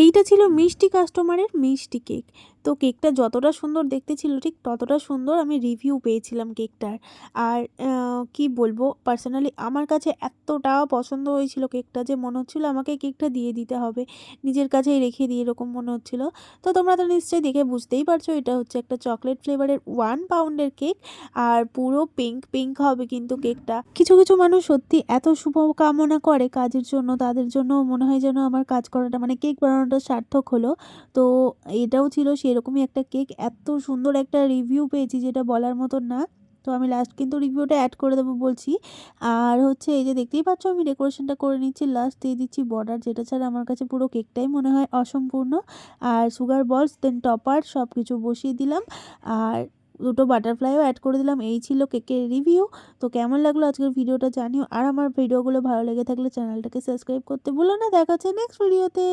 এইটা ছিল মিষ্টি কাস্টমারের মিষ্টি কেক। তো কেকটা যতটা সুন্দর দেখতে ছিল ঠিক ততটা সুন্দর আমি রিভিউ পেয়েছিলাম কেকটার। আর কি বলবো, পার্সোনালি আমার কাছে এতটা পছন্দ হয়েছিল কেকটা যে মনে হচ্ছিল আমাকে কেকটা দিয়ে দিতে হবে, নিজের কাছেই রেখে দিই এরকম মনে হচ্ছিল। তো তোমরা তো নিশ্চয়ই দেখে বুঝতেই পারছো এটা হচ্ছে একটা চকলেট ফ্লেভারের 1 পাউন্ডের কেক। আর পুরো পিঙ্ক পিঙ্ক হবে কিন্তু কেকটা। কিছু কিছু মানুষ সত্যি এত শুভ কামনা করে কাজের জন্য, তাদের জন্য মনে হয় যেন আমার কাজ করাটা মানে কেক বানানোটা সার্থক হলো। তো এটাও ছিল সেরকমই একটা কেক, এত সুন্দর একটা রিভিউ পেয়েছি যেটা বলার মতন না। তো আমি লাস্ট কিন্তু রিভিউটা অ্যাড করে দেবো বলছি। আর হচ্ছে এই যে দেখতেই পাচ্ছ আমি ডেকোরেশনটা করে নিচ্ছি, লাস্ট দিয়ে দিচ্ছি বর্ডার, যেটা ছাড়া আমার কাছে পুরো কেকটাই মনে হয় অসম্পূর্ণ। আর সুগার বলস দেন টপার সব কিছু বসিয়ে দিলাম, আর দুটো বাটারফ্লাইও অ্যাড করে দিলাম। এই ছিল কেকের রিভিউ। তো কেমন লাগলো আজকের ভিডিওটা জানিও, আর আমার ভিডিওগুলো ভালো লেগে থাকলে চ্যানেলটাকে সাবস্ক্রাইব করতে ভুলো না। দেখা হচ্ছে নেক্সট ভিডিওতে।